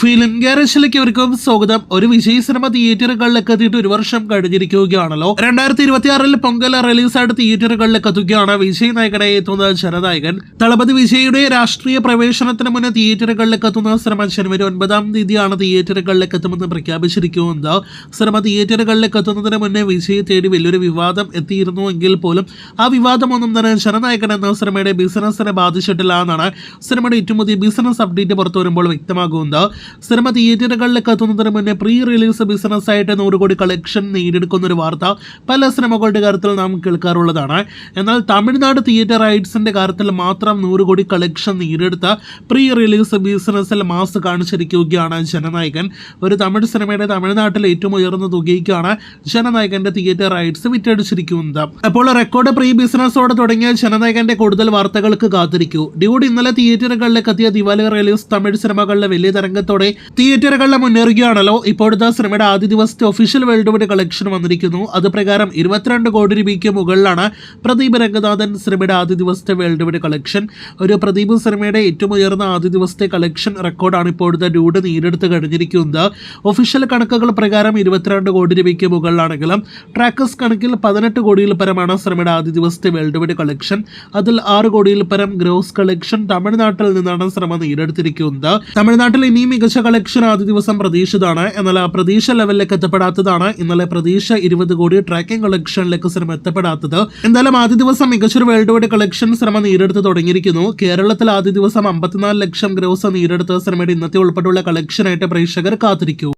Film ഗ്യാരേജിലേക്ക് അവർക്കും സ്വാഗതം. ഒരു വിജയ് സിനിമ തിയേറ്ററുകളിലേക്ക് എത്തിയിട്ട് 1 വർഷം കഴിഞ്ഞിരിക്കുകയാണല്ലോ. 2026 പൊങ്കൽ റിലീസായിട്ട് തിയേറ്ററുകളിലേക്ക് എത്തുകയാണ് വിജയ് നായകനായി എത്തുന്ന ജനനായകൻ. തളപതി വിജയുടെ രാഷ്ട്രീയ പ്രവേശനത്തിന് മുന്നേ തിയേറ്ററുകളിലേക്ക് എത്തുന്ന സിനിമ ജനുവരി 9-ാം തീയതിയാണ് തിയേറ്ററുകളിലേക്ക് എത്തുമെന്ന് പ്രഖ്യാപിച്ചിരിക്കുന്നത്. സിനിമ തിയേറ്ററുകളിലേക്ക് എത്തുന്നതിന് മുന്നേ വിജയ് തേടി വലിയൊരു വിവാദം എത്തിയിരുന്നു എങ്കിൽ പോലും ആ വിവാദമൊന്നും തന്നെ ജനനായകൻ എന്ന സിനിമയുടെ ബിസിനസിനെ ബാധിച്ചിട്ടില്ല എന്നാണ് സിനിമയുടെ ഏറ്റവും പുതിയ ബിസിനസ് അപ്ഡേറ്റ് പുറത്തു വരുമ്പോൾ വ്യക്തമാകുന്നത്. സിനിമ തിയേറ്ററുകളിലേക്ക് എത്തുന്നതിന് മുന്നേ പ്രീ റിലീസ് ബിസിനസ് ആയിട്ട് 100 കോടി കളക്ഷൻ നേടിയെടുക്കുന്ന ഒരു വാർത്ത പല സിനിമകളുടെ കാര്യത്തിൽ നാം കേൾക്കാറുള്ളതാണ്. എന്നാൽ തമിഴ്നാട് തിയേറ്റർ റൈറ്റ്സിന്റെ കാര്യത്തിൽ മാത്രം 100 കോടി കളക്ഷൻ നേടിയെടുത്ത പ്രീ റിലീസ് ബിസിനസ്സിൽ മാസ് കാണിച്ചിരിക്കുകയാണ് ജനനായകൻ. ഒരു തമിഴ് സിനിമയുടെ തമിഴ്നാട്ടിൽ ഏറ്റവും ഉയർന്ന തുകയ്ക്കാണ് ജനനായകന്റെ തിയേറ്റർ റൈറ്റ്സ് വിറ്റടിച്ചിരിക്കുന്നത്. അപ്പോൾ റെക്കോർഡ് പ്രീ ബിസിനസ്സോടെ തുടങ്ങിയ ജനനായകന്റെ കൂടുതൽ വാർത്തകൾക്ക് കാത്തിരിക്കൂ. ഡ്യൂഡ് ഇന്നലെ തിയേറ്ററുകളിലേക്ക് എത്തിയ ദിവാലി റിലീസ് തമിഴ് സിനിമകളിലെ വലിയ തരംഗത്തോടെ തിയേറ്ററുകളിലെ മുന്നേറുകയാണല്ലോ. ഇപ്പോഴത്തെ സിനിമയുടെ ആദ്യ ദിവസത്തെ ഒഫീഷ്യൽ വേൾഡ് വൈഡ് കളക്ഷൻ വന്നിരിക്കുന്നു. അത് പ്രകാരം 22 കോടി രൂപയ്ക്ക് മുകളിലാണ് പ്രദീപ് രംഗനാഥൻ സിനിമയുടെ ആദ്യ ദിവസത്തെ വേൾഡ് വൈഡ് കളക്ഷൻ. ഒരു പ്രദീപ് സിനിമയുടെ ഏറ്റവും ഉയർന്ന ആദ്യ ദിവസത്തെ കളക്ഷൻ റെക്കോർഡാണ് ഇപ്പോഴത്തെ ഡ്യൂഡ് നേടിയെടുത്ത് കഴിഞ്ഞിരിക്കുന്നത്. ഒഫീഷ്യൽ കണക്കുകൾ പ്രകാരം 22 കോടി രൂപയ്ക്ക് മുകളിലാണെങ്കിലും ട്രാക്കേഴ്സ് കണക്കിൽ 18 കോടിയിൽ പരമാണ് സിനിമയുടെ ആദ്യ ദിവസത്തെ വേൾഡ് വൈഡ് കളക്ഷൻ. അതിൽ 6 കോടിയിൽ പരം ഗ്രോസ് കളക്ഷൻ തമിഴ്നാട്ടിൽ നിന്നാണ് സിനിമ നേടിയെടുത്തിരിക്കുന്നത്. തമിഴ്നാട്ടിൽ ഇനിയും മികച്ച കളക്ഷൻ ആദ്യ ദിവസം പ്രതീക്ഷിതാണ്. എന്നാൽ ആ പ്രതീക്ഷ ലെവലിലേക്ക് എത്തപ്പെടാത്തതാണ് ഇന്നലെ പ്രതീക്ഷ 20 കോടി ട്രാക്കിംഗ് കളക്ഷനിലേക്ക് സിനിമ എത്തപ്പെടാത്തത്. എന്തായാലും ആദ്യ ദിവസം മികച്ചൊരു വേൾഡ് വൈഡ് കളക്ഷൻ സിനിമ നേടിയെടുത്ത് തുടങ്ങിയിരിക്കുന്നു. കേരളത്തിൽ ആദ്യ ദിവസം 54 ലക്ഷം ഗ്രോസ് നേടിയെടുത്ത സിനിമയുടെ ഇന്നത്തെ ഉൾപ്പെടെയുള്ള കളക്ഷനായിട്ട് പ്രേക്ഷകർ കാത്തിരിക്കൂ.